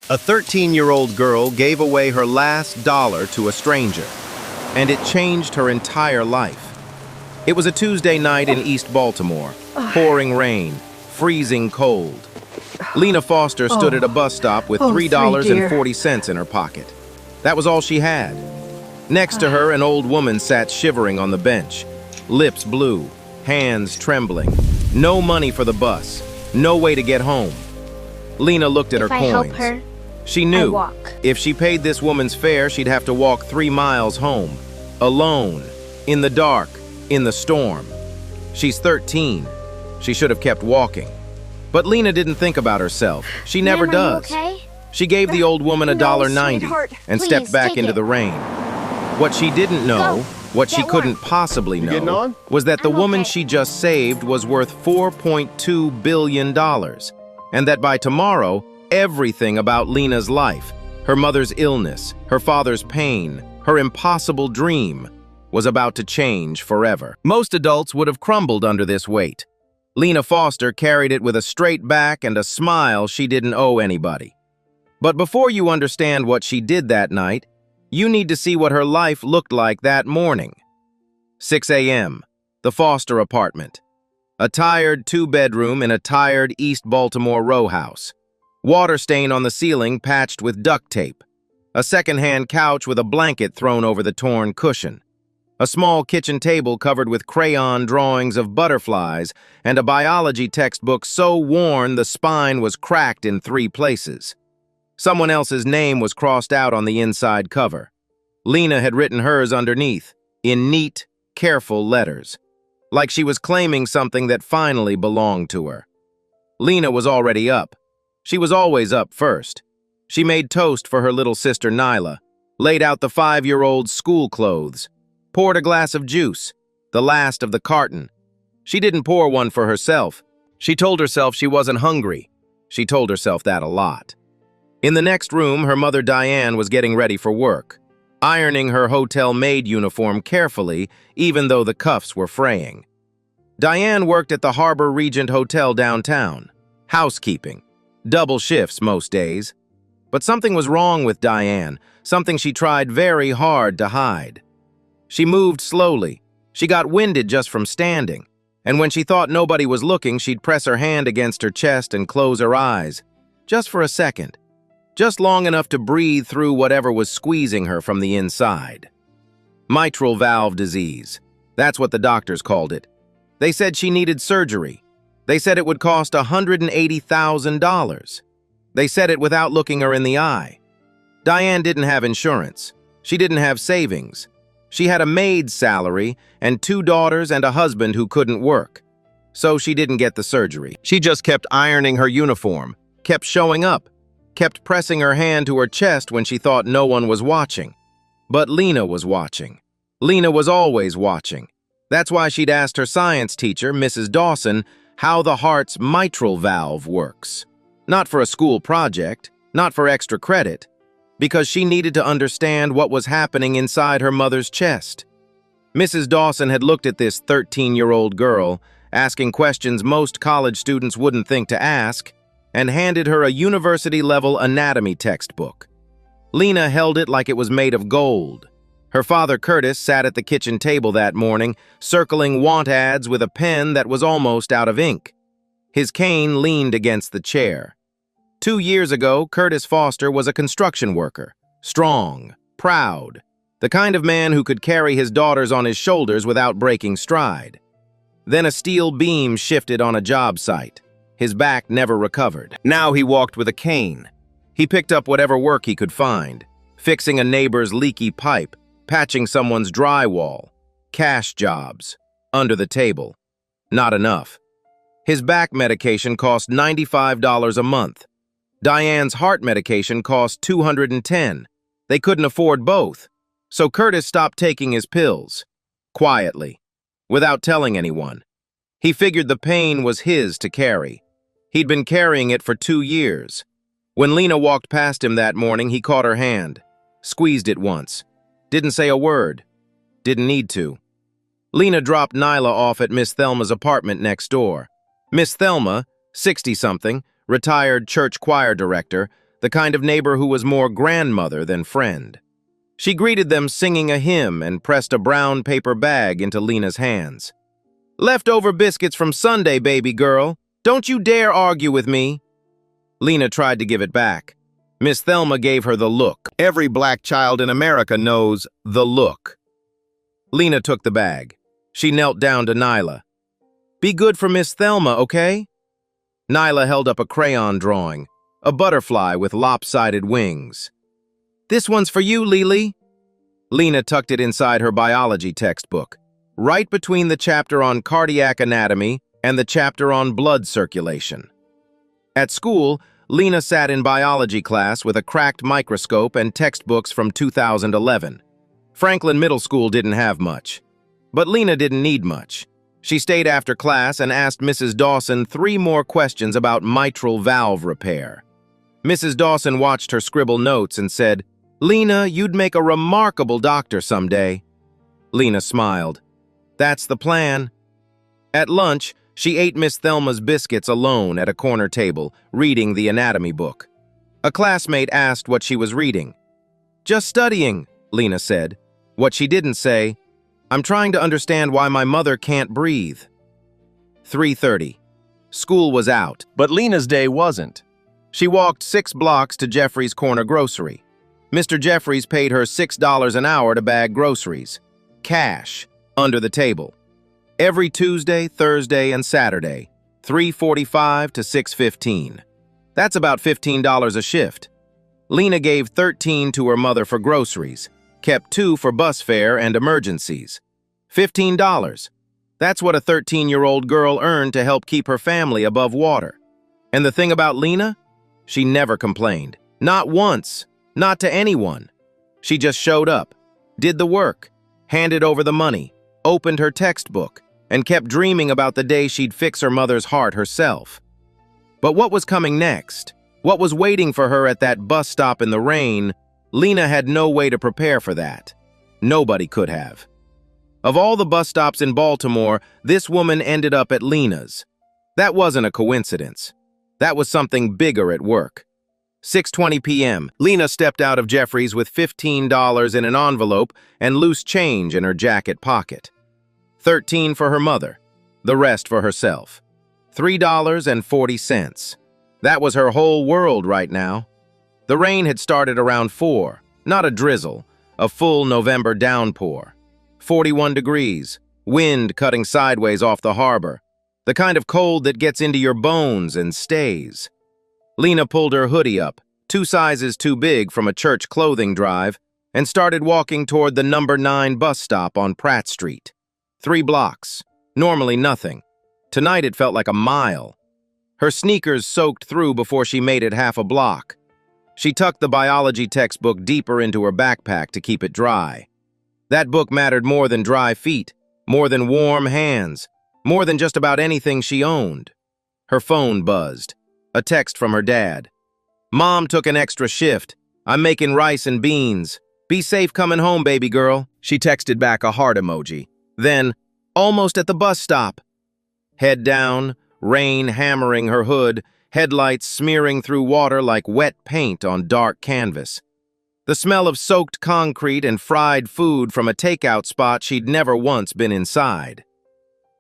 A 13-year-old girl gave away her last dollar to a stranger, and it changed her entire life. It was a Tuesday night in East Baltimore, pouring rain, freezing cold. Lena Foster stood at a bus stop with $3.40 in her pocket. That was all she had. Next to her, an old woman sat shivering on the bench, lips blue, hands trembling. No money for the bus, no way to get home. Lena looked at her coins. If I help her, she knew I walk. if she paid this woman's fare, she'd have to walk 3 miles home, alone, in the dark, in the storm. She's 13. She should have kept walking. But Lena didn't think about herself. She never Ma'am, does. are you okay? She gave the old woman No, $1.90 sweetheart. and Please, stepped back take into it. the rain. What she didn't know, Go. what she Get couldn't one. possibly getting know, on? was that the I'm woman okay. she just saved was worth $4.2 billion, and that by tomorrow, everything about Lena's life, her mother's illness, her father's pain, her impossible dream, was about to change forever. Most adults would have crumbled under this weight. Lena Foster carried it with a straight back and a smile she didn't owe anybody. But before you understand what she did that night, you need to see what her life looked like that morning. 6 a.m., the Foster apartment. A tired 2-bedroom in a tired East Baltimore row house. Water stain on the ceiling patched with duct tape. A second-hand couch with a blanket thrown over the torn cushion. A small kitchen table covered with crayon drawings of butterflies and a biology textbook so worn the spine was cracked in 3 places. Someone else's name was crossed out on the inside cover. Lena had written hers underneath, in neat, careful letters, like she was claiming something that finally belonged to her. Lena was already up. She was always up first. She made toast for her little sister Nyla, laid out the 5-year-old's school clothes, poured a glass of juice, the last of the carton. She didn't pour one for herself. She told herself she wasn't hungry. She told herself that a lot. In the next room, her mother Diane was getting ready for work, ironing her hotel maid uniform carefully, even though the cuffs were fraying. Diane worked at the Harbor Regent Hotel downtown, housekeeping, double shifts most days. But something was wrong with Diane, something she tried very hard to hide. She moved slowly. She got winded just from standing, and when she thought nobody was looking, she'd press her hand against her chest and close her eyes, just for a second. Just long enough to breathe through whatever was squeezing her from the inside. Mitral valve disease. That's what the doctors called it. They said she needed surgery. They said it would cost $180,000. They said it without looking her in the eye. Diane didn't have insurance. She didn't have savings. She had a maid's salary and 2 daughters and a husband who couldn't work. So she didn't get the surgery. She just kept ironing her uniform, kept showing up, kept pressing her hand to her chest when she thought no one was watching. But Lena was watching. Lena was always watching. That's why she'd asked her science teacher, Mrs. Dawson, how the heart's mitral valve works. Not for a school project, not for extra credit, because she needed to understand what was happening inside her mother's chest. Mrs. Dawson had looked at this 13-year-old girl, asking questions most college students wouldn't think to ask, and handed her a university-level anatomy textbook. Lena held it like it was made of gold. Her father Curtis sat at the kitchen table that morning, circling want ads with a pen that was almost out of ink. His cane leaned against the chair. 2 years ago, Curtis Foster was a construction worker, strong, proud, the kind of man who could carry his daughters on his shoulders without breaking stride. Then a steel beam shifted on a job site. His back never recovered. Now he walked with a cane. He picked up whatever work he could find, fixing a neighbor's leaky pipe, patching someone's drywall, cash jobs, under the table. Not enough. His back medication cost $95 a month. Diane's heart medication cost $210. They couldn't afford both, so Curtis stopped taking his pills, quietly, without telling anyone. He figured the pain was his to carry. He'd been carrying it for 2 years. When Lena walked past him that morning, he caught her hand, squeezed it once, didn't say a word, didn't need to. Lena dropped Nyla off at Miss Thelma's apartment next door. Miss Thelma, 60-something, retired church choir director, the kind of neighbor who was more grandmother than friend. She greeted them singing a hymn and pressed a brown paper bag into Lena's hands. "Leftover biscuits from Sunday, baby girl. Don't you dare argue with me." Lena tried to give it back. Miss Thelma gave her the look. Every black child in America knows the look. Lena took the bag. She knelt down to Nyla. "Be good for Miss Thelma, okay?" Nyla held up a crayon drawing, a butterfly with lopsided wings. "This one's for you, Lily." Lena tucked it inside her biology textbook, right between the chapter on cardiac anatomy and the chapter on blood circulation. At school, Lena sat in biology class with a cracked microscope and textbooks from 2011. Franklin Middle School didn't have much. But Lena didn't need much. She stayed after class and asked Mrs. Dawson 3 more questions about mitral valve repair. Mrs. Dawson watched her scribble notes and said, "Lena, you'd make a remarkable doctor someday." Lena smiled. "That's the plan." At lunch, she ate Miss Thelma's biscuits alone at a corner table, reading the anatomy book. A classmate asked what she was reading. "Just studying," Lena said. What she didn't say, "I'm trying to understand why my mother can't breathe." 3:30. School was out, but Lena's day wasn't. She walked 6 blocks to Jeffrey's corner grocery. Mr. Jeffries paid her $6 an hour to bag groceries. Cash, under the table. Every Tuesday, Thursday, and Saturday, 3:45 to 6:15. That's about $15 a shift. Lena gave $13 to her mother for groceries, kept $2 for bus fare and emergencies. $15. That's what a 13-year-old girl earned to help keep her family above water. And the thing about Lena? She never complained. Not once. Not to anyone. She just showed up, did the work, handed over the money, opened her textbook, and kept dreaming about the day she'd fix her mother's heart herself. But what was coming next? What was waiting for her at that bus stop in the rain? Lena had no way to prepare for that. Nobody could have. Of all the bus stops in Baltimore, this woman ended up at Lena's. That wasn't a coincidence. That was something bigger at work. 6:20 p.m. Lena stepped out of Jeffrey's with $15 in an envelope and loose change in her jacket pocket. $13 for her mother, the rest for herself. $3.40. That was her whole world right now. The rain had started around 4, not a drizzle, a full November downpour. 41 degrees, wind cutting sideways off the harbor, the kind of cold that gets into your bones and stays. Lena pulled her hoodie up, 2 sizes too big from a church clothing drive, and started walking toward the number 9 bus stop on Pratt Street. 3 blocks. Normally nothing. Tonight it felt like a mile. Her sneakers soaked through before she made it half a block. She tucked the biology textbook deeper into her backpack to keep it dry. That book mattered more than dry feet, more than warm hands, more than just about anything she owned. Her phone buzzed. A text from her dad. "Mom took an extra shift. I'm making rice and beans. Be safe coming home, baby girl." She texted back a heart emoji. Then, "Almost at the bus stop." Head down, rain hammering her hood, headlights smearing through water like wet paint on dark canvas. The smell of soaked concrete and fried food from a takeout spot she'd never once been inside.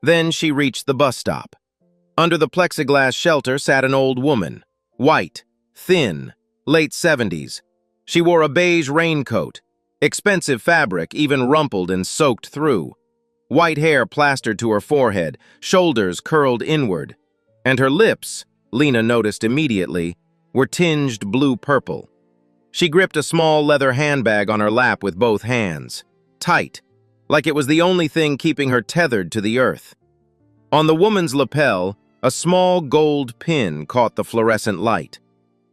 Then she reached the bus stop. Under the plexiglass shelter sat an old woman, white, thin, late 70s. She wore a beige raincoat, expensive fabric even rumpled and soaked through. White hair plastered to her forehead, shoulders curled inward. And her lips, Lena noticed immediately, were tinged blue-purple. She gripped a small leather handbag on her lap with both hands, tight, like it was the only thing keeping her tethered to the earth. On the woman's lapel, a small gold pin caught the fluorescent light.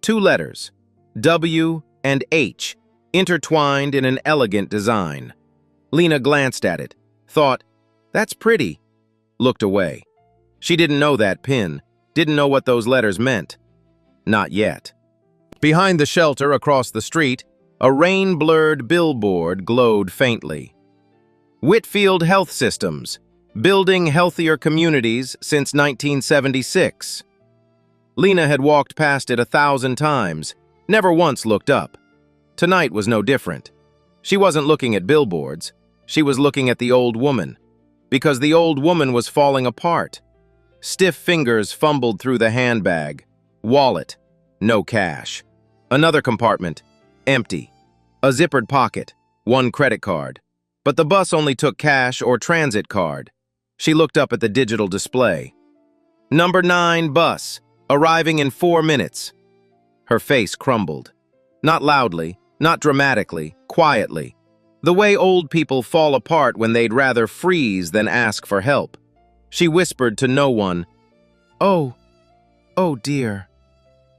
2 letters, W and H, intertwined in an elegant design. Lena glanced at it, thought, "That's pretty," looked away. She didn't know that pin, didn't know what those letters meant. Not yet. Behind the shelter across the street, a rain-blurred billboard glowed faintly. Whitfield Health Systems, building healthier communities since 1976. Lena had walked past it 1,000 times, never once looked up. Tonight was no different. She wasn't looking at billboards. She was looking at the old woman, because the old woman was falling apart. Stiff fingers fumbled through the handbag. Wallet, no cash. Another compartment, empty. A zippered pocket, one credit card. But the bus only took cash or transit card. She looked up at the digital display. Number 9 bus, arriving in 4 minutes. Her face crumbled. Not loudly, not dramatically, quietly. The way old people fall apart when they'd rather freeze than ask for help. She whispered to no one, "Oh, oh dear."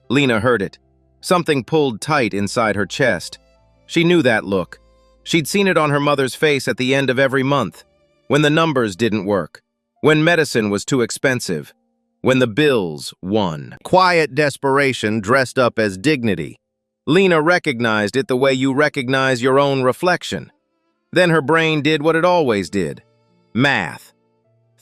Lena heard it. Something pulled tight inside her chest. She knew that look. She'd seen it on her mother's face at the end of every month, when the numbers didn't work, when medicine was too expensive, when the bills won. Quiet desperation dressed up as dignity. Lena recognized it the way you recognize your own reflection. Then her brain did what it always did. Math.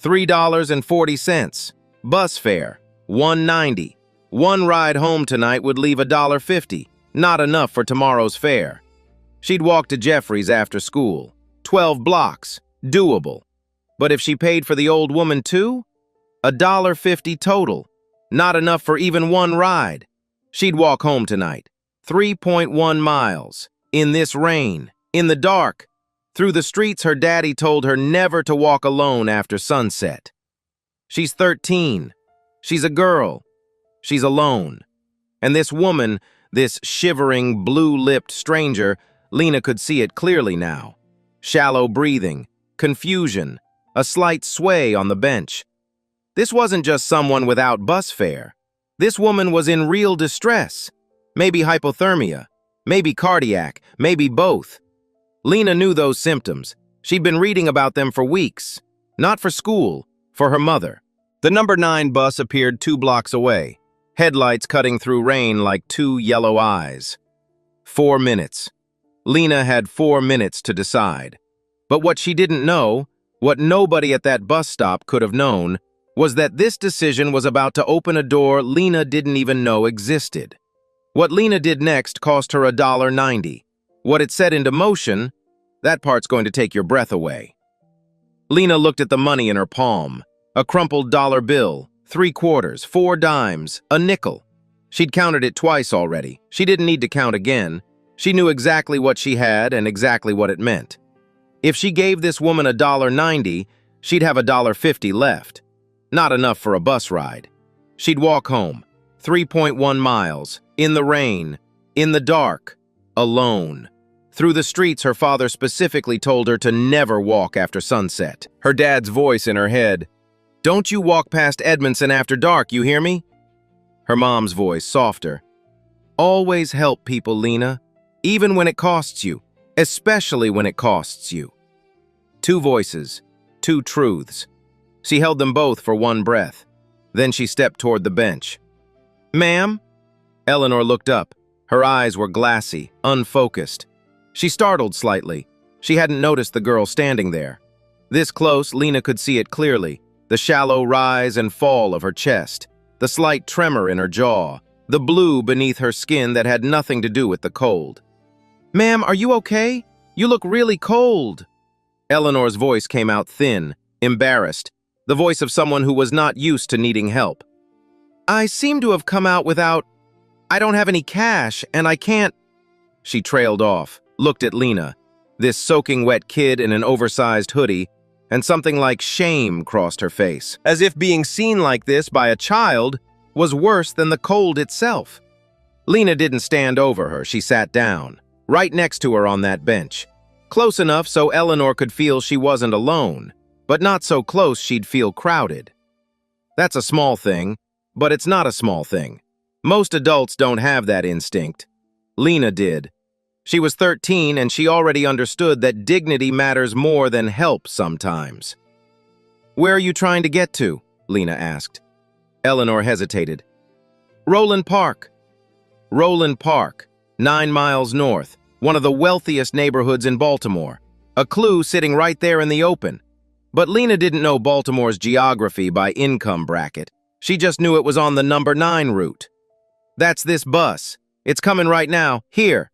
$3.40. Bus fare, $1.90. One ride home tonight would leave $1.50, not enough for tomorrow's fare. She'd walk to Jeffrey's after school. 12 blocks, doable. But if she paid for the old woman too? $1.50 total, not enough for even one ride. She'd walk home tonight. 3.1 miles, in this rain, in the dark, through the streets her daddy told her never to walk alone after sunset. She's 13. She's a girl. She's alone. And this woman, this shivering, blue-lipped stranger, Lena could see it clearly now. Shallow breathing, confusion, a slight sway on the bench. This wasn't just someone without bus fare. This woman was in real distress. Maybe hypothermia, maybe cardiac, maybe both. Lena knew those symptoms. She'd been reading about them for weeks. Not for school, for her mother. The number 9 bus appeared 2 blocks away, headlights cutting through rain like 2 yellow eyes. 4 minutes. Lena had 4 minutes to decide. But what she didn't know, what nobody at that bus stop could have known, was that this decision was about to open a door Lena didn't even know existed. What Lena did next cost her $1.90. What it set into motion, that part's going to take your breath away. Lena looked at the money in her palm. A crumpled dollar bill, 3 quarters, 4 dimes, a nickel. She'd counted it twice already. She didn't need to count again. She knew exactly what she had and exactly what it meant. If she gave this woman $1.90, she'd have $1.50 left. Not enough for a bus ride. She'd walk home, 3.1 miles, in the rain, in the dark, alone. Through the streets her father specifically told her to never walk after sunset. Her dad's voice in her head, "Don't you walk past Edmondson after dark, you hear me?" Her mom's voice, softer, "Always help people, Lena, even when it costs you, especially when it costs you." 2 voices, 2 truths. She held them both for one breath. Then she stepped toward the bench. "Ma'am?" Eleanor looked up. Her eyes were glassy, unfocused. She startled slightly. She hadn't noticed the girl standing there. This close, Lena could see it clearly, the shallow rise and fall of her chest, the slight tremor in her jaw, the blue beneath her skin that had nothing to do with the cold. "Ma'am, are you okay? You look really cold." Eleanor's voice came out thin, embarrassed, the voice of someone who was not used to needing help. "I seem to have come out without... I don't have any cash, and I can't..." She trailed off, looked at Lena, this soaking wet kid in an oversized hoodie, and something like shame crossed her face, as if being seen like this by a child was worse than the cold itself. Lena didn't stand over her, she sat down, right next to her on that bench, close enough so Eleanor could feel she wasn't alone, but not so close she'd feel crowded. That's a small thing, but it's not a small thing. Most adults don't have that instinct. Lena did. She was 13 and she already understood that dignity matters more than help sometimes. "Where are you trying to get to?" Lena asked. Eleanor hesitated. "Roland Park." Roland Park, 9 miles north, one of the wealthiest neighborhoods in Baltimore. A clue sitting right there in the open. But Lena didn't know Baltimore's geography by income bracket. She just knew it was on the number 9 route. "That's this bus. It's coming right now. Here."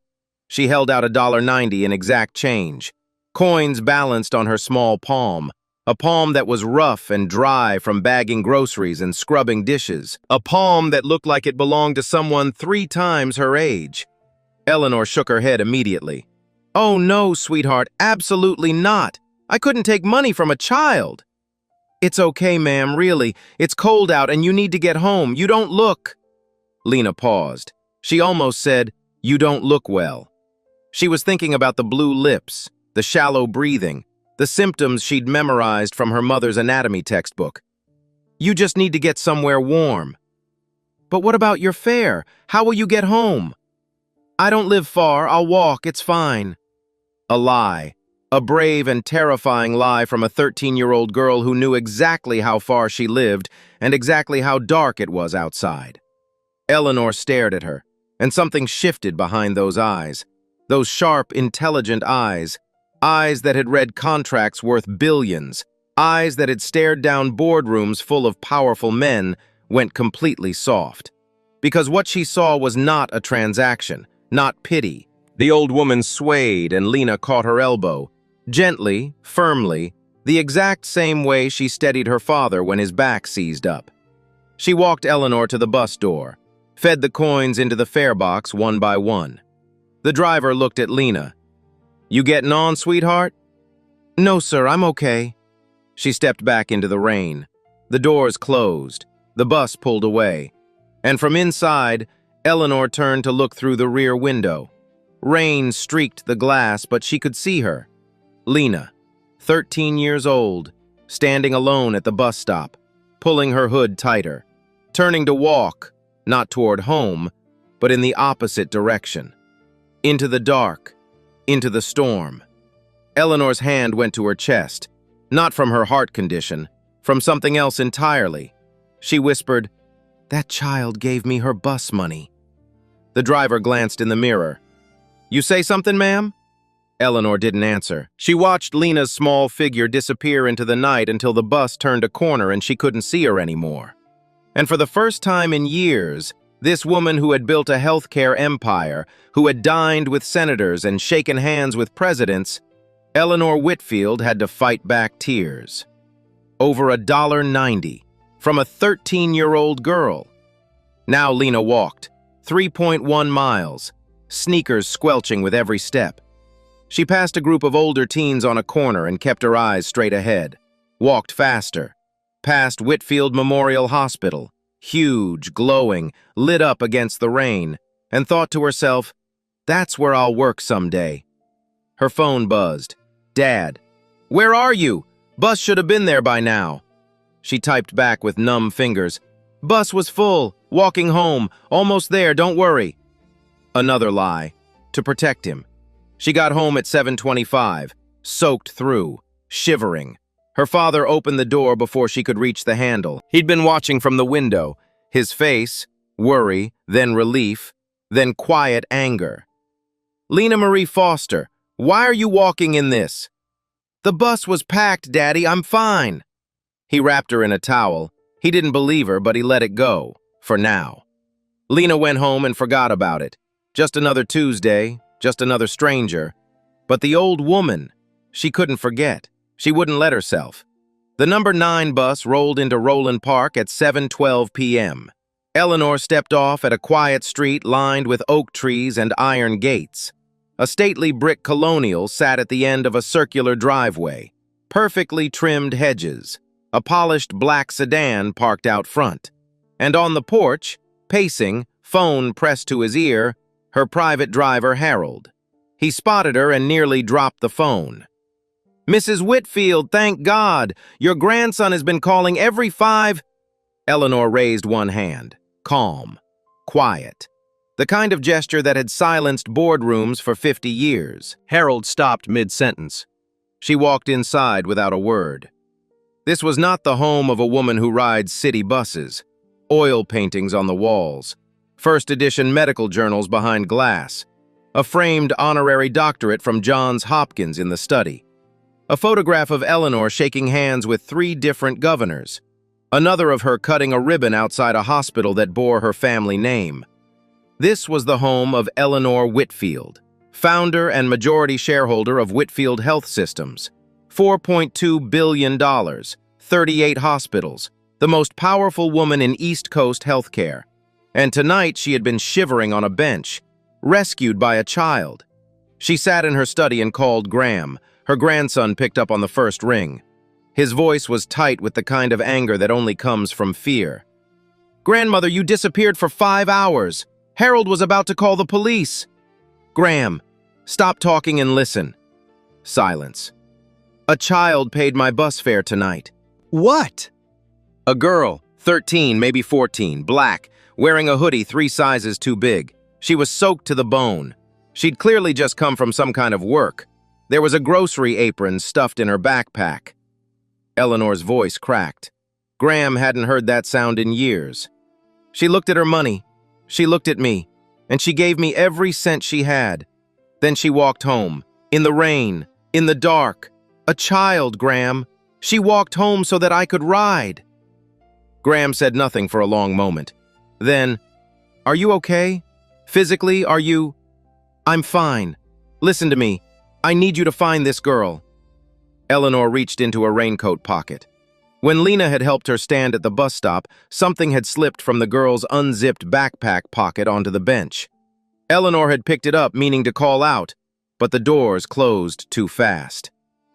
She held out $1.90 in exact change. Coins balanced on her small palm. A palm that was rough and dry from bagging groceries and scrubbing dishes. A palm that looked like it belonged to someone 3 times her age. Eleanor shook her head immediately. "Oh no, sweetheart, absolutely not. I couldn't take money from a child." "It's okay, ma'am, really. It's cold out and you need to get home. You don't look—" Lena paused. She almost said, "You don't look well." She was thinking about the blue lips, the shallow breathing, the symptoms she'd memorized from her mother's anatomy textbook. "You just need to get somewhere warm." "But what about your fare? How will you get home?" "I don't live far. I'll walk. It's fine." A lie. A brave and terrifying lie from a 13-year-old girl who knew exactly how far she lived and exactly how dark it was outside. Eleanor stared at her, and something shifted behind those eyes. Those sharp, intelligent eyes. Eyes that had read contracts worth billions. Eyes that had stared down boardrooms full of powerful men went completely soft. Because what she saw was not a transaction, not pity. The old woman swayed and Lena caught her elbow. Gently, firmly, the exact same way she steadied her father when his back seized up. She walked Eleanor to the bus door, fed the coins into the fare box one by one. The driver looked at Lena. "You getting on, sweetheart?" "No, sir, I'm okay." She stepped back into the rain. The doors closed. The bus pulled away. And from inside, Eleanor turned to look through the rear window. Rain streaked the glass, but she could see her. Lena, 13 years old, standing alone at the bus stop, pulling her hood tighter, turning to walk, not toward home, but in the opposite direction. Into the dark, into the storm. Eleanor's hand went to her chest, not from her heart condition, from something else entirely. She whispered, "That child gave me her bus money." The driver glanced in the mirror. "You say something, ma'am?" Eleanor didn't answer. She watched Lena's small figure disappear into the night until the bus turned a corner and she couldn't see her anymore. And for the first time in years, this woman who had built a healthcare empire, who had dined with senators and shaken hands with presidents, Eleanor Whitfield had to fight back tears. Over $1.90 from a 13-year-old girl. Now Lena walked, 3.1 miles, sneakers squelching with every step. She passed a group of older teens on a corner and kept her eyes straight ahead. Walked faster. Past Whitfield Memorial Hospital, huge, glowing, lit up against the rain, and thought to herself, "That's where I'll work someday." Her phone buzzed. "Dad, where are you? Bus should have been there by now." She typed back with numb fingers. "Bus was full. Walking home. Almost there, don't worry." Another lie. To protect him. She got home at 7:25, soaked through, shivering. Her father opened the door before she could reach the handle. He'd been watching from the window, his face, worry, then relief, then quiet anger. "Lena Marie Foster, why are you walking in this?" "The bus was packed, Daddy, I'm fine." He wrapped her in a towel. He didn't believe her, but he let it go, for now. Lena went home and forgot about it. Just another Tuesday, just another stranger. But the old woman, she couldn't forget. She wouldn't let herself. The number 9 bus rolled into Roland Park at 7:12 p.m. Eleanor stepped off at a quiet street lined with oak trees and iron gates. A stately brick colonial sat at the end of a circular driveway. Perfectly trimmed hedges. A polished black sedan parked out front. And on the porch, pacing, phone pressed to his ear, her private driver, Harold. He spotted her and nearly dropped the phone. "Mrs. Whitfield, thank God! Your grandson has been calling every 5—" Eleanor raised one hand. Calm. Quiet. The kind of gesture that had silenced boardrooms for 50 years. Harold stopped mid-sentence. She walked inside without a word. This was not the home of a woman who rides city buses. Oil paintings on the walls. First edition medical journals behind glass. A framed honorary doctorate from Johns Hopkins in the study. A photograph of Eleanor shaking hands with 3 different governors. Another of her cutting a ribbon outside a hospital that bore her family name. This was the home of Eleanor Whitfield, founder and majority shareholder of Whitfield Health Systems. $4.2 billion, 38 hospitals, the most powerful woman in East Coast healthcare. And tonight she had been shivering on a bench, rescued by a child. She sat in her study and called Graham. Her grandson picked up on the first ring. His voice was tight with the kind of anger that only comes from fear. "Grandmother, you disappeared for 5 hours. Harold was about to call the police." "Graham, stop talking and listen." Silence. "A child paid my bus fare tonight." What? A girl, 13, maybe 14, black, wearing a hoodie 3 sizes too big. She was soaked to the bone. She'd clearly just come from some kind of work. There was a grocery apron stuffed in her backpack. Eleanor's voice cracked. Graham hadn't heard that sound in years. She looked at her money. She looked at me, and she gave me every cent she had. Then she walked home, in the rain, in the dark. A child, Graham. She walked home so that I could ride. Graham said nothing for a long moment. Then, "Are you okay? Physically, are you?" "I'm fine. Listen to me. I need you to find this girl." Eleanor reached into a raincoat pocket. When Lena had helped her stand at the bus stop, something had slipped from the girl's unzipped backpack pocket onto the bench. Eleanor had picked it up, meaning to call out, but the doors closed too fast.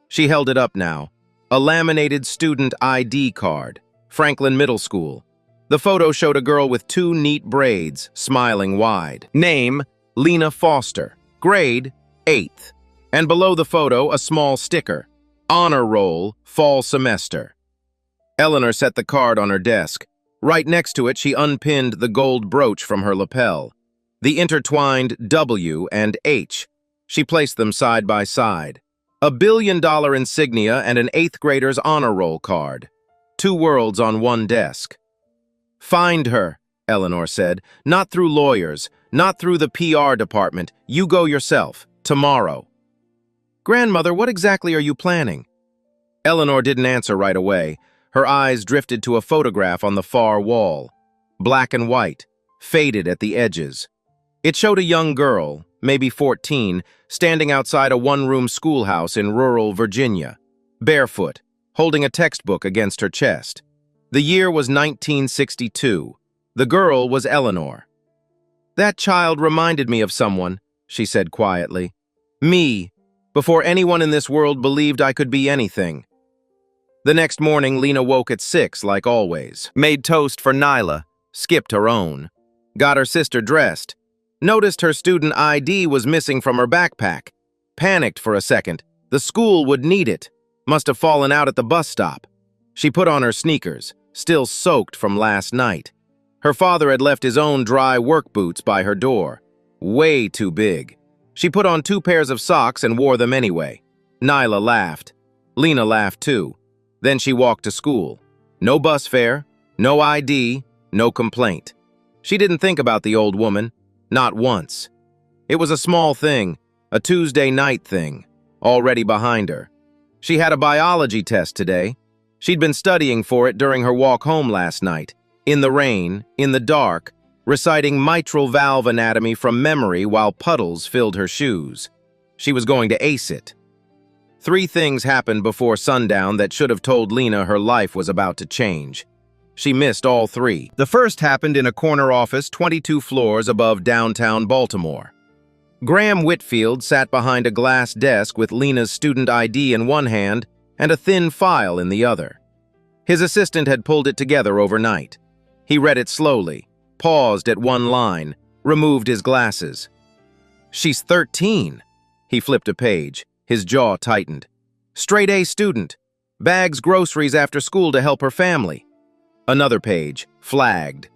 She held it up now. A laminated student ID card, Franklin Middle School. The photo showed a girl with 2 neat braids, smiling wide. Name, Lena Foster. Grade, 8th. And below the photo, a small sticker. Honor Roll, Fall Semester. Eleanor set the card on her desk. Right next to it, she unpinned the gold brooch from her lapel. The intertwined W and H. She placed them side by side. A $1 billion insignia and an 8th grader's honor roll card. 2 worlds on one desk. "Find her," Eleanor said. "Not through lawyers, not through the PR department. You go yourself, tomorrow." "Grandmother, what exactly are you planning?" Eleanor didn't answer right away. Her eyes drifted to a photograph on the far wall. Black and white, faded at the edges. It showed a young girl, maybe 14, standing outside a one-room schoolhouse in rural Virginia, barefoot, holding a textbook against her chest. The year was 1962. The girl was Eleanor. "That child reminded me of someone," she said quietly. "Me, before anyone in this world believed I could be anything." The next morning, Lena woke at 6, like always. Made toast for Nyla, skipped her own. Got her sister dressed. Noticed her student ID was missing from her backpack. Panicked for a second. The school would need it. Must have fallen out at the bus stop. She put on her sneakers, still soaked from last night. Her father had left his own dry work boots by her door. Way too big. She put on 2 pairs of socks and wore them anyway. Nyla laughed. Lena laughed too. Then she walked to school. No bus fare, no ID, no complaint. She didn't think about the old woman, not once. It was a small thing, a Tuesday night thing, already behind her. She had a biology test today. She'd been studying for it during her walk home last night, in the rain, in the dark, reciting mitral valve anatomy from memory while puddles filled her shoes. She was going to ace it. 3 things happened before sundown that should have told Lena her life was about to change. She missed all 3. The first happened in a corner office 22 floors above downtown Baltimore. Graham Whitfield sat behind a glass desk with Lena's student ID in one hand and a thin file in the other. His assistant had pulled it together overnight. He read it slowly, paused at one line, removed his glasses. "She's 13. He flipped a page. His jaw tightened. "Straight A student. Bags groceries after school to help her family." Another page, flagged.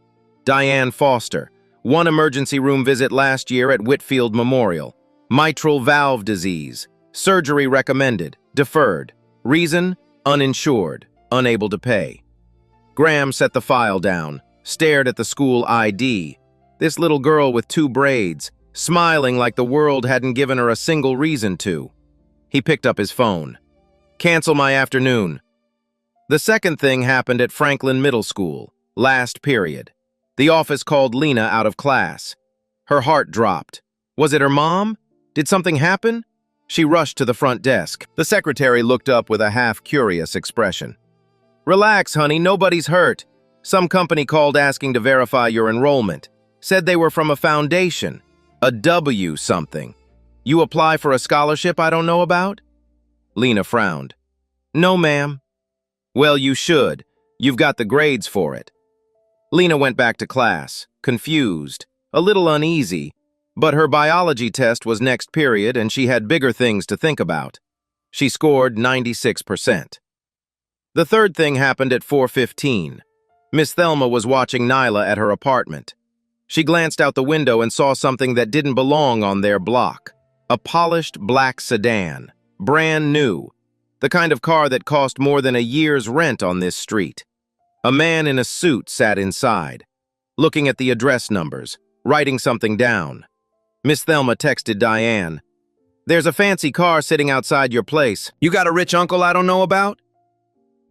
"Diane Foster. 1 emergency room visit last year at Whitfield Memorial. Mitral valve disease. Surgery recommended. Deferred. Reason? Uninsured. Unable to pay." Graham set the file down, stared at the school ID. This little girl with 2 braids, smiling like the world hadn't given her a single reason to. He picked up his phone. "Cancel my afternoon." The second thing happened at Franklin Middle School, last period. The office called Lena out of class. Her heart dropped. Was it her mom? Did something happen? She rushed to the front desk. The secretary looked up with a half-curious expression. "Relax, honey, nobody's hurt. Some company called asking to verify your enrollment. Said they were from a foundation. A W something. You apply for a scholarship I don't know about?" Lena frowned. "No, ma'am." "Well, you should. You've got the grades for it." Lena went back to class, confused, a little uneasy, but her biology test was next period and she had bigger things to think about. She scored 96%. The third thing happened at 4:15. Miss Thelma was watching Nyla at her apartment. She glanced out the window and saw something that didn't belong on their block. A polished black sedan, brand new, the kind of car that cost more than a year's rent on this street. A man in a suit sat inside, looking at the address numbers, writing something down. Miss Thelma texted Diane, "There's a fancy car sitting outside your place. You got a rich uncle I don't know about?"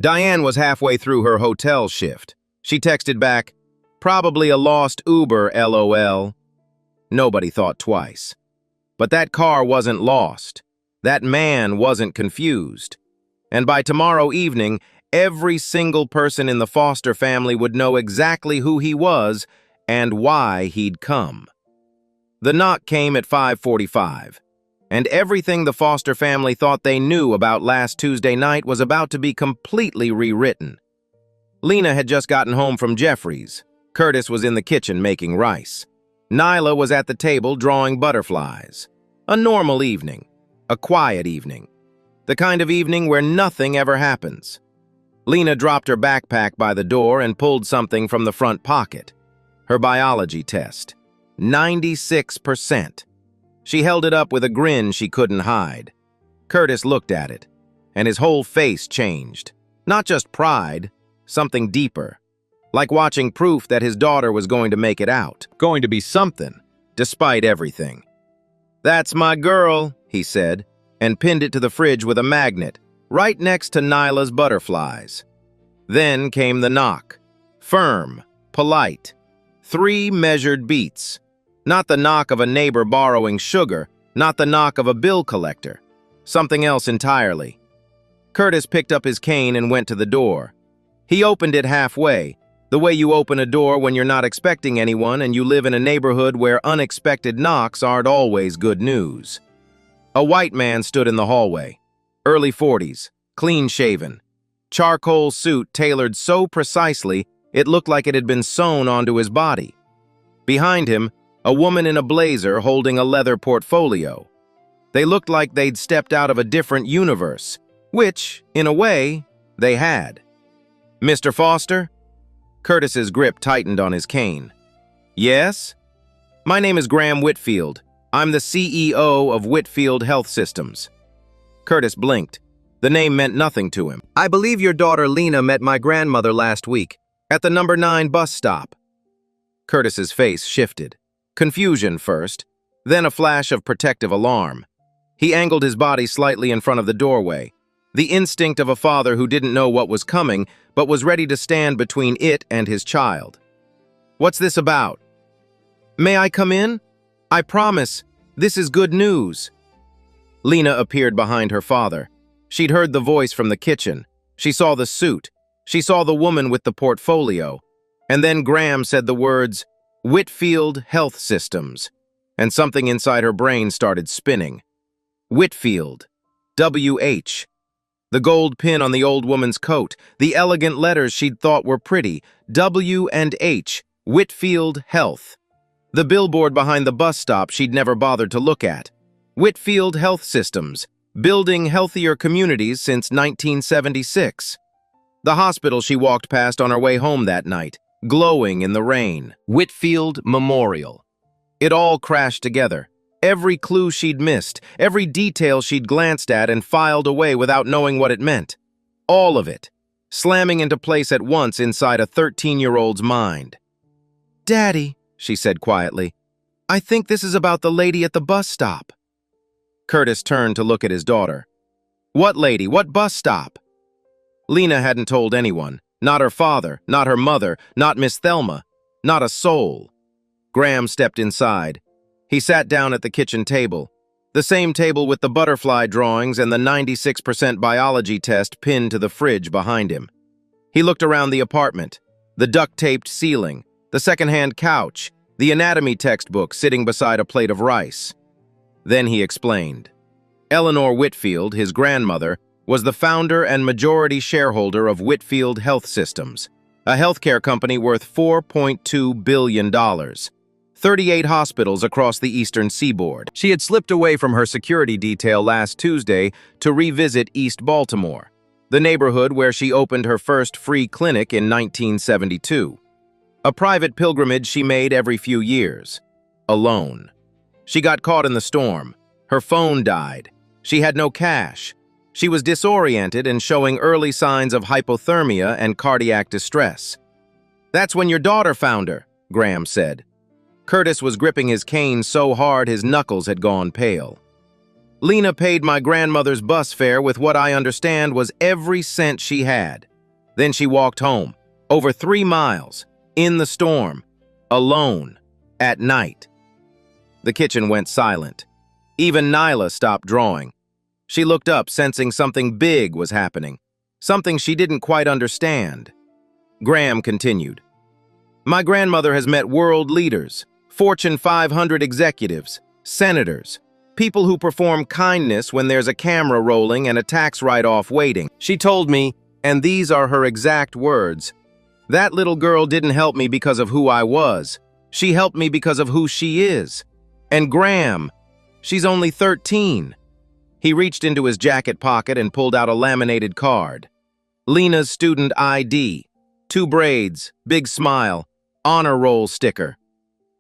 Diane was halfway through her hotel shift. She texted back, "Probably a lost Uber, LOL." Nobody thought twice. But that car wasn't lost. That man wasn't confused. And by tomorrow evening, every single person in the Foster family would know exactly who he was and why he'd come. The knock came at 5:45, and everything the Foster family thought they knew about last Tuesday night was about to be completely rewritten. Lena had just gotten home from Jeffrey's. Curtis was in the kitchen making rice. Nyla was at the table drawing butterflies. A normal evening. A quiet evening. The kind of evening where nothing ever happens. Lena dropped her backpack by the door and pulled something from the front pocket. Her biology test. 96%. She held it up with a grin she couldn't hide. Curtis looked at it, and his whole face changed. Not just pride, something deeper. Like watching proof that his daughter was going to make it out. Going to be something, despite everything. "That's my girl," he said, and pinned it to the fridge with a magnet, right next to Nyla's butterflies. Then came the knock. Firm, polite. 3 measured beats. Not the knock of a neighbor borrowing sugar, not the knock of a bill collector. Something else entirely. Curtis picked up his cane and went to the door. He opened it halfway, the way you open a door when you're not expecting anyone and you live in a neighborhood where unexpected knocks aren't always good news. A white man stood in the hallway. Early 40s, clean-shaven. Charcoal suit tailored so precisely it looked like it had been sewn onto his body. Behind him, a woman in a blazer holding a leather portfolio. They looked like they'd stepped out of a different universe, which, in a way, they had. "Mr. Foster?" Curtis's grip tightened on his cane. "Yes? My name is Graham Whitfield. I'm the CEO of Whitfield Health Systems." Curtis blinked. The name meant nothing to him. "I believe your daughter Lena met my grandmother last week, at the number 9 bus stop." Curtis's face shifted. Confusion first, then a flash of protective alarm. He angled his body slightly in front of the doorway, the instinct of a father who didn't know what was coming, but was ready to stand between it and his child. "What's this about?" "May I come in? I promise, this is good news." Lena appeared behind her father. She'd heard the voice from the kitchen. She saw the suit. She saw the woman with the portfolio. And then Graham said the words, "Whitfield Health Systems," and something inside her brain started spinning. Whitfield. W-H. The gold pin on the old woman's coat, the elegant letters she'd thought were pretty, W and H, Whitfield Health. The billboard behind the bus stop she'd never bothered to look at. Whitfield Health Systems, building healthier communities since 1976. The hospital she walked past on her way home that night, glowing in the rain. Whitfield Memorial. It all crashed together. Every clue she'd missed, every detail she'd glanced at and filed away without knowing what it meant. All of it, slamming into place at once inside a 13-year-old's mind. "Daddy," she said quietly, "I think this is about the lady at the bus stop." Curtis turned to look at his daughter. "What lady? What bus stop?" Lena hadn't told anyone. Not her father, not her mother, not Miss Thelma, not a soul. Graham stepped inside, He sat down at the kitchen table, the same table with the butterfly drawings and the 96% biology test pinned to the fridge behind him. He looked around the apartment, the duct-taped ceiling, the second-hand couch, the anatomy textbook sitting beside a plate of rice. Then he explained. Eleanor Whitfield, his grandmother, was the founder and majority shareholder of Whitfield Health Systems, a healthcare company worth $4.2 billion. 38 hospitals across the eastern seaboard. She had slipped away from her security detail last Tuesday to revisit East Baltimore, the neighborhood where she opened her first free clinic in 1972. A private pilgrimage she made every few years. Alone. She got caught in the storm. Her phone died. She had no cash. She was disoriented and showing early signs of hypothermia and cardiac distress. "That's when your daughter found her," Graham said. Curtis was gripping his cane so hard his knuckles had gone pale. "Lena paid my grandmother's bus fare with what I understand was every cent she had. Then she walked home, over 3 miles, in the storm, alone, at night." The kitchen went silent. Even Nyla stopped drawing. She looked up, sensing something big was happening, something she didn't quite understand. Graham continued. "My grandmother has met world leaders, Fortune 500 executives, senators, people who perform kindness when there's a camera rolling and a tax write-off waiting. She told me, and these are her exact words, 'That little girl didn't help me because of who I was. She helped me because of who she is. And Graham, she's only 13. He reached into his jacket pocket and pulled out a laminated card. "Lena's student ID, 2 braids, big smile, honor roll sticker.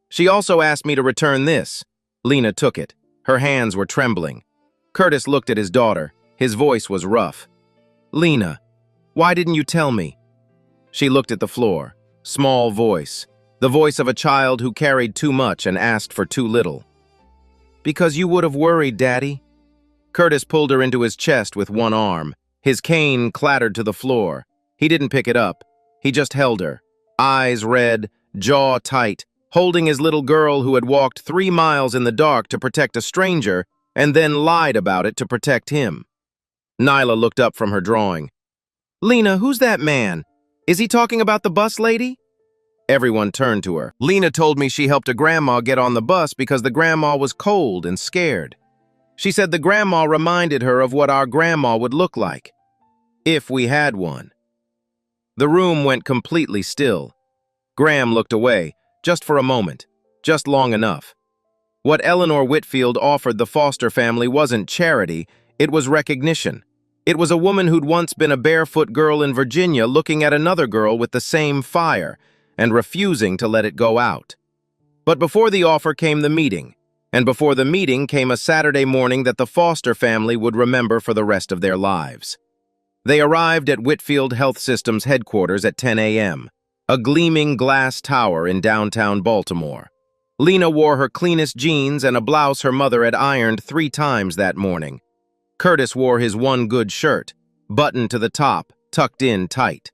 She also asked me to return this." Lena took it. Her hands were trembling. Curtis looked at his daughter. His voice was rough. "Lena, why didn't you tell me?" She looked at the floor. Small voice. The voice of a child who carried too much and asked for too little. "Because you would have worried, Daddy." Curtis pulled her into his chest with one arm. His cane clattered to the floor. He didn't pick it up. He just held her, eyes red, jaw tight, holding his little girl who had walked 3 miles in the dark to protect a stranger and then lied about it to protect him. Nyla looked up from her drawing. "Lena, who's that man? Is he talking about the bus lady?" Everyone turned to her. "Lena told me she helped a grandma get on the bus because the grandma was cold and scared. She said the grandma reminded her of what our grandma would look like, if we had one." The room went completely still. Graham looked away, just for a moment, just long enough. What Eleanor Whitfield offered the Foster family wasn't charity, it was recognition. It was a woman who'd once been a barefoot girl in Virginia looking at another girl with the same fire and refusing to let it go out. But before the offer came the meeting, and before the meeting came a Saturday morning that the Foster family would remember for the rest of their lives. They arrived at Whitfield Health Systems headquarters at 10 a.m., a gleaming glass tower in downtown Baltimore. Lena wore her cleanest jeans and a blouse her mother had ironed 3 times that morning. Curtis wore his one good shirt, buttoned to the top, tucked in tight.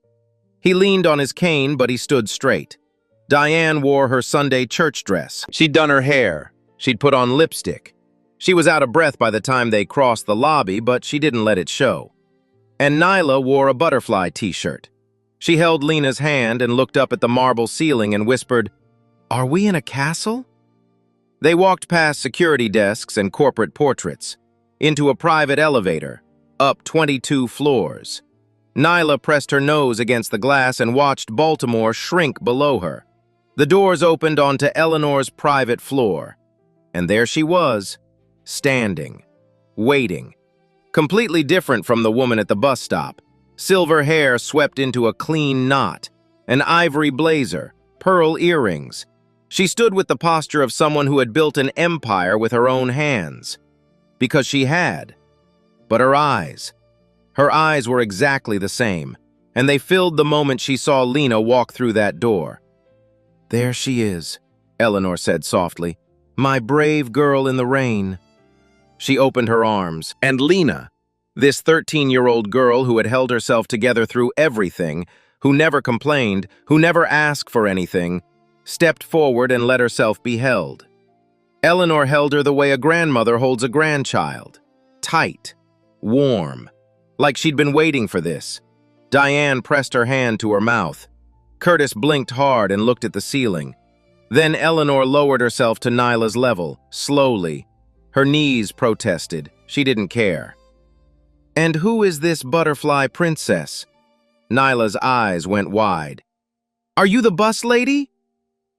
He leaned on his cane, but he stood straight. Diane wore her Sunday church dress. She'd done her hair. She'd put on lipstick. She was out of breath by the time they crossed the lobby, but she didn't let it show. And Nyla wore a butterfly t-shirt. She held Lena's hand and looked up at the marble ceiling and whispered, "Are we in a castle?" They walked past security desks and corporate portraits, into a private elevator, up 22 floors. Nyla pressed her nose against the glass and watched Baltimore shrink below her. The doors opened onto Eleanor's private floor. And there she was, standing, waiting. Completely different from the woman at the bus stop. Silver hair swept into a clean knot, an ivory blazer, pearl earrings. She stood with the posture of someone who had built an empire with her own hands. Because she had. But her eyes were exactly the same, and they filled the moment she saw Lena walk through that door. "There she is," Eleanor said softly. "My brave girl in the rain." She opened her arms, and Lena, this 13-year-old girl who had held herself together through everything, who never complained, who never asked for anything, stepped forward and let herself be held. Eleanor held her the way a grandmother holds a grandchild. Tight, warm, like she'd been waiting for this. Diane pressed her hand to her mouth. Curtis blinked hard and looked at the ceiling. Then Eleanor lowered herself to Nyla's level, slowly. Her knees protested. She didn't care. "And who is this butterfly princess?" Nyla's eyes went wide. "Are you the bus lady?"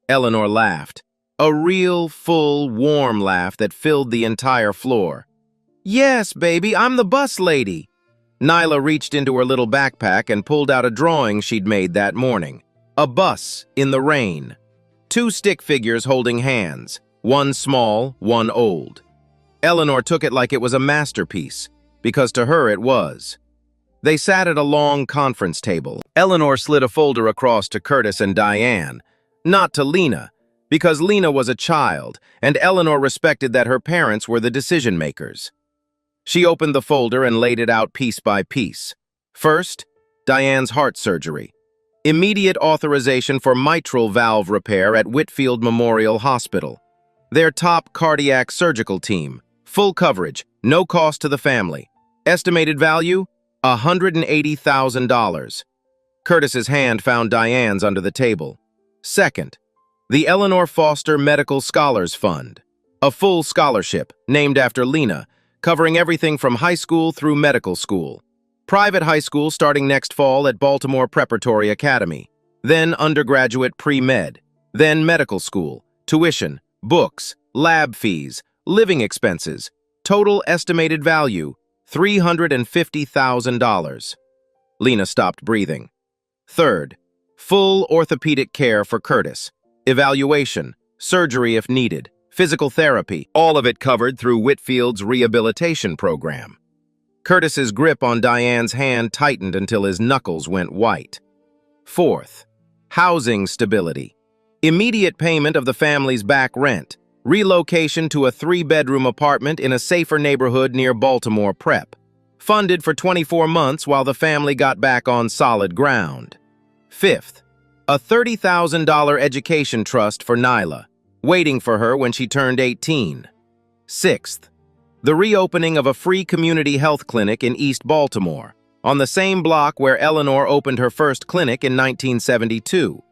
Eleanor laughed. A real, full, warm laugh that filled the entire floor. "Yes, baby, I'm the bus lady." Nyla reached into her little backpack and pulled out a drawing she'd made that morning. A bus in the rain. 2 stick figures holding hands, one small, one old. Eleanor took it like it was a masterpiece, because to her it was. They sat at a long conference table. Eleanor slid a folder across to Curtis and Diane, not to Lena, because Lena was a child, and Eleanor respected that her parents were the decision-makers. She opened the folder and laid it out piece by piece. First, Diane's heart surgery. Immediate authorization for mitral valve repair at Whitfield Memorial Hospital. Their top cardiac surgical team. Full coverage, no cost to the family. Estimated value, $180,000. Curtis's hand found Diane's under the table. Second, the Eleanor Foster Medical Scholars Fund. A full scholarship, named after Lena, covering everything from high school through medical school. Private high school starting next fall at Baltimore Preparatory Academy. Then undergraduate pre-med. Then medical school. Tuition, books, lab fees, living expenses. Total estimated value, $350,000. Lena stopped breathing. Third, full orthopedic care for Curtis. Evaluation, surgery if needed, physical therapy, all of it covered through Whitfield's rehabilitation program. Curtis's grip on Diane's hand tightened until his knuckles went white. Fourth, housing stability. Immediate payment of the family's back rent. Relocation to a 3-bedroom apartment in a safer neighborhood near Baltimore Prep. Funded for 24 months while the family got back on solid ground. Fifth, a $30,000 education trust for Nyla, waiting for her when she turned 18. Sixth, the reopening of a free community health clinic in East Baltimore, on the same block where Eleanor opened her first clinic in 1972.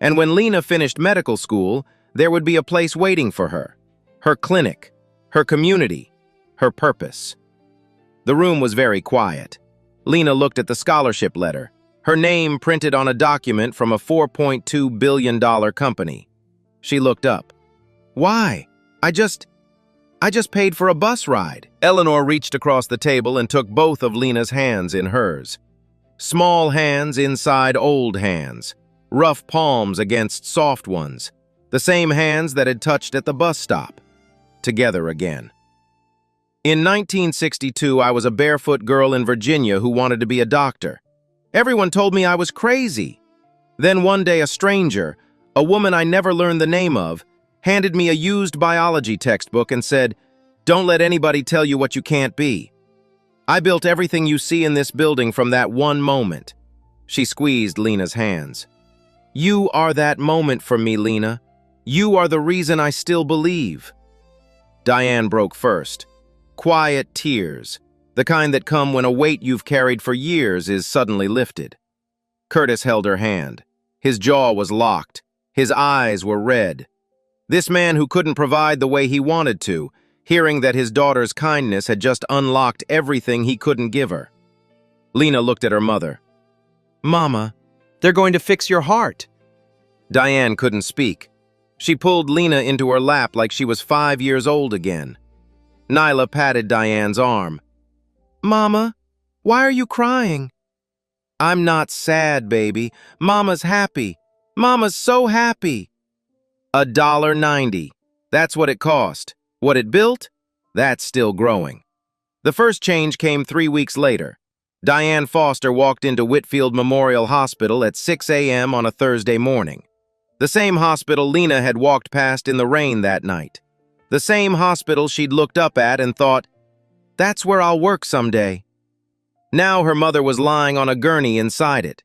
And when Lena finished medical school, there would be a place waiting for her. Her clinic, her community, her purpose. The room was very quiet. Lena looked at the scholarship letter, her name printed on a document from a $4.2 billion company. She looked up. "Why? I just paid for a bus ride." Eleanor reached across the table and took both of Lena's hands in hers. Small hands inside old hands, rough palms against soft ones, the same hands that had touched at the bus stop. Together again. In 1962, I was a barefoot girl in Virginia who wanted to be a doctor. Everyone told me I was crazy. Then one day a stranger, a woman I never learned the name of, handed me a used biology textbook and said, "Don't let anybody tell you what you can't be." I built everything you see in this building from that one moment. She squeezed Lena's hands. "You are that moment for me, Lena. You are the reason I still believe." Diane broke first. Quiet tears, the kind that come when a weight you've carried for years is suddenly lifted. Curtis held her hand. His jaw was locked. His eyes were red. This man who couldn't provide the way he wanted to, hearing that his daughter's kindness had just unlocked everything he couldn't give her. Lena looked at her mother. "Mama, they're going to fix your heart." Diane couldn't speak. She pulled Lena into her lap like she was 5 years old again. Nyla patted Diane's arm. "Mama, why are you crying?" "I'm not sad, baby. Mama's happy. Mama's so happy." $1.90. That's what it cost. What it built? That's still growing. The first change came 3 weeks later. Diane Foster walked into Whitfield Memorial Hospital at 6 a.m. on a Thursday morning. The same hospital Lena had walked past in the rain that night. The same hospital she'd looked up at and thought, "That's where I'll work someday." Now her mother was lying on a gurney inside it.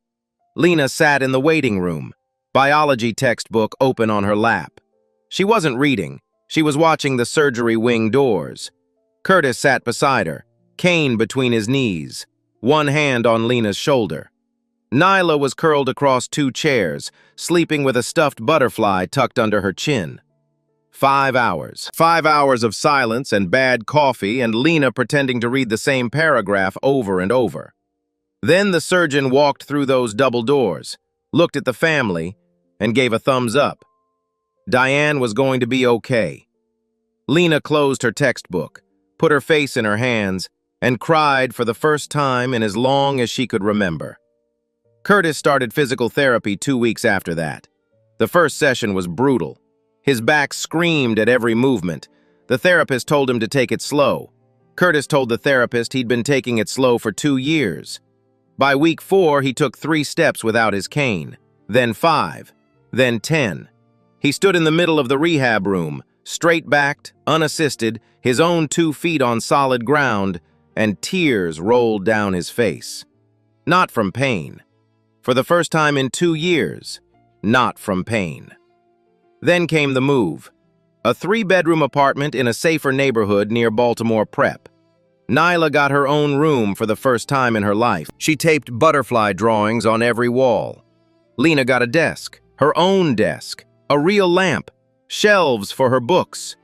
Lena sat in the waiting room, biology textbook open on her lap. She wasn't reading. She was watching the surgery wing doors. Curtis sat beside her, cane between his knees, one hand on Lena's shoulder. Nyla was curled across two chairs, sleeping with a stuffed butterfly tucked under her chin. 5 hours. 5 hours of silence and bad coffee and Lena pretending to read the same paragraph over and over. Then the surgeon walked through those double doors, looked at the family, and gave a thumbs up. Diane was going to be okay. Lena closed her textbook, put her face in her hands, and cried for the first time in as long as she could remember. Curtis started physical therapy 2 weeks after that. The first session was brutal. His back screamed at every movement. The therapist told him to take it slow. Curtis told the therapist he'd been taking it slow for 2 years. By week 4, he took 3 steps without his cane, then 5, then 10. He stood in the middle of the rehab room, straight-backed, unassisted, his own 2 feet on solid ground, and tears rolled down his face. Not from pain. For the first time in 2 years, not from pain. Then came the move. A 3-bedroom apartment in a safer neighborhood near Baltimore Prep. Nyla got her own room for the first time in her life. She taped butterfly drawings on every wall. Lena got a desk, her own desk, a real lamp, shelves for her books.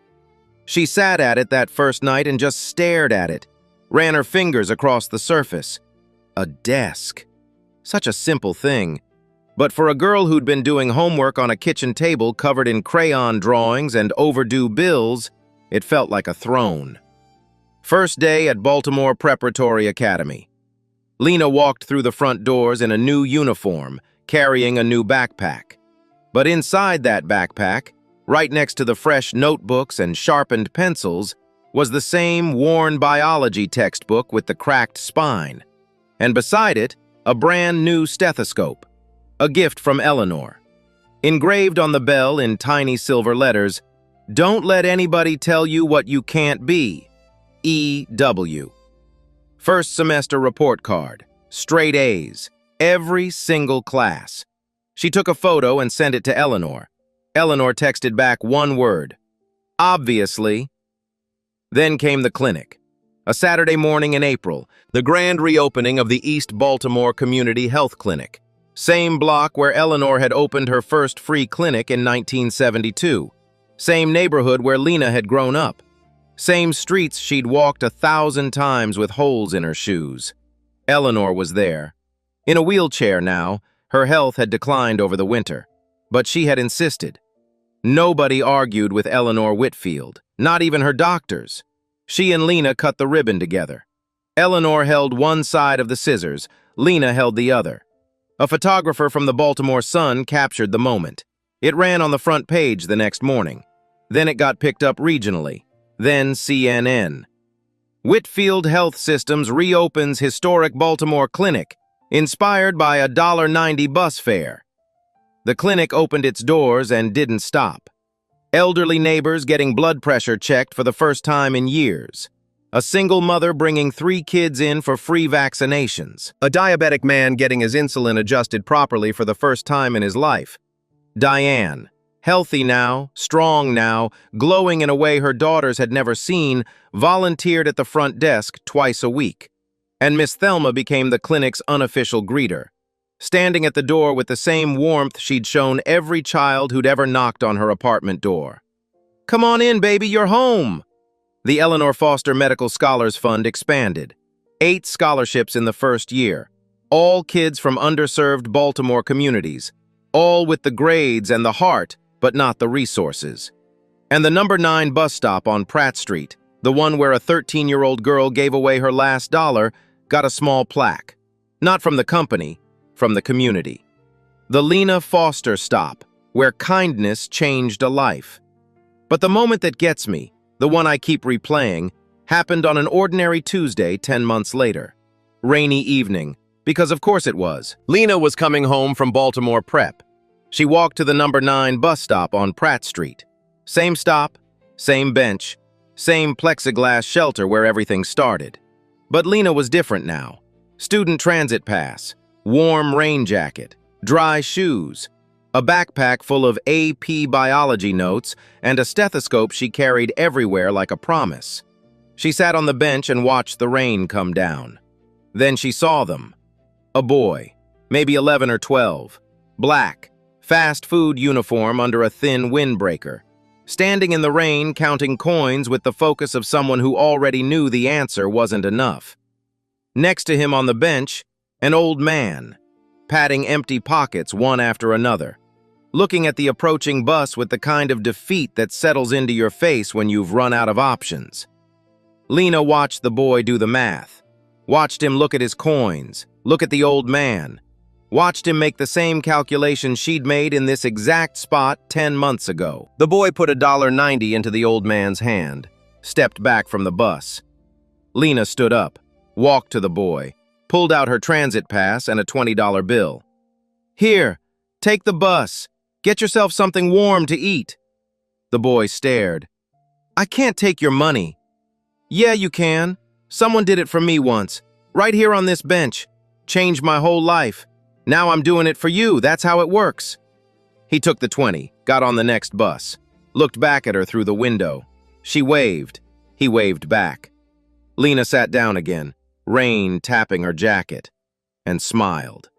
She sat at it that first night and just stared at it, ran her fingers across the surface. A desk. Such a simple thing. But for a girl who'd been doing homework on a kitchen table covered in crayon drawings and overdue bills, it felt like a throne. First day at Baltimore Preparatory Academy. Lena walked through the front doors in a new uniform, carrying a new backpack. But inside that backpack, right next to the fresh notebooks and sharpened pencils, was the same worn biology textbook with the cracked spine. And beside it, a brand new stethoscope, a gift from Eleanor. Engraved on the bell in tiny silver letters, "Don't let anybody tell you what you can't be. E.W." First semester report card, straight A's, every single class. She took a photo and sent it to Eleanor. Eleanor texted back one word, "Obviously." Then came the clinic. A Saturday morning in April, the grand reopening of the East Baltimore Community Health Clinic. Same block where Eleanor had opened her first free clinic in 1972. Same neighborhood where Lena had grown up. Same streets she'd walked 1,000 times with holes in her shoes. Eleanor was there. In a wheelchair now, her health had declined over the winter. But she had insisted. Nobody argued with Eleanor Whitfield, not even her doctors. She and Lena cut the ribbon together. Eleanor held one side of the scissors, Lena held the other. A photographer from the Baltimore Sun captured the moment. It ran on the front page the next morning. Then it got picked up regionally. Then CNN. Whitfield Health Systems reopens historic Baltimore clinic, inspired by a $1.90 bus fare. The clinic opened its doors and didn't stop. Elderly neighbors getting blood pressure checked for the first time in years. A single mother bringing 3 kids in for free vaccinations. A diabetic man getting his insulin adjusted properly for the first time in his life. Diane, healthy now, strong now, glowing in a way her daughters had never seen, volunteered at the front desk twice a week. And Miss Thelma became the clinic's unofficial greeter, standing at the door with the same warmth she'd shown every child who'd ever knocked on her apartment door. "Come on in, baby, you're home!" The Eleanor Foster Medical Scholars Fund expanded. 8 scholarships in the first year. All kids from underserved Baltimore communities. All with the grades and the heart, but not the resources. And the number 9 bus stop on Pratt Street, the one where a 13-year-old girl gave away her last dollar, got a small plaque. Not from the company, from the community. The Lena Foster stop, where kindness changed a life. But the moment that gets me, the one I keep replaying, happened on an ordinary Tuesday 10 months later. Rainy evening, because of course it was. Lena was coming home from Baltimore Prep. She walked to the number 9 bus stop on Pratt Street. Same stop, same bench, same plexiglass shelter where everything started. But Lena was different now. Student transit pass, warm rain jacket, dry shoes. a backpack full of AP biology notes, and a stethoscope she carried everywhere like a promise. She sat on the bench and watched the rain come down. Then she saw them. A boy, maybe 11 or 12, black, fast food uniform under a thin windbreaker, standing in the rain counting coins with the focus of someone who already knew the answer wasn't enough. Next to him on the bench, an old man, patting empty pockets one after another, looking at the approaching bus with the kind of defeat that settles into your face when you've run out of options. Lena watched the boy do the math, watched him look at his coins, look at the old man, watched him make the same calculation she'd made in this exact spot 10 months ago. The boy put $1.90 into the old man's hand, stepped back from the bus. Lena stood up, walked to the boy, pulled out her transit pass and a $20 bill. "Here, take the bus. Get yourself something warm to eat." The boy stared. "I can't take your money." "Yeah, you can. Someone did it for me once, right here on this bench. Changed my whole life. Now I'm doing it for you. That's how it works." He took the 20, got on the next bus, looked back at her through the window. She waved. He waved back. Lena sat down again, rain tapping her jacket, and smiled.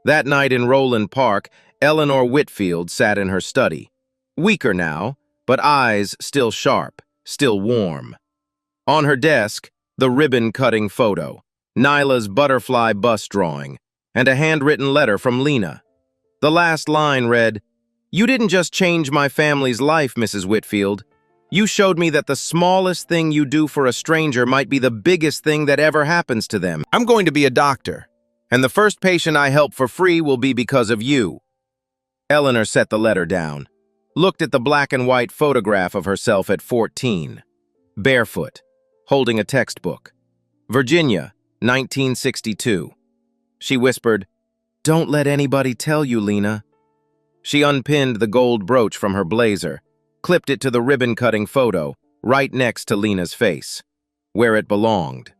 That night in Roland Park, Eleanor Whitfield sat in her study. Weaker now, but eyes still sharp, still warm. On her desk, the ribbon-cutting photo, Nyla's butterfly bus drawing, and a handwritten letter from Lena. The last line read, "You didn't just change my family's life, Mrs. Whitfield. You showed me that the smallest thing you do for a stranger might be the biggest thing that ever happens to them. I'm going to be a doctor, and the first patient I help for free will be because of you." Eleanor set the letter down, looked at the black and white photograph of herself at 14, barefoot, holding a textbook. Virginia, 1962. She whispered, "Don't let anybody tell you, Lena." She unpinned the gold brooch from her blazer, clipped it to the ribbon-cutting photo, right next to Lena's face, where it belonged.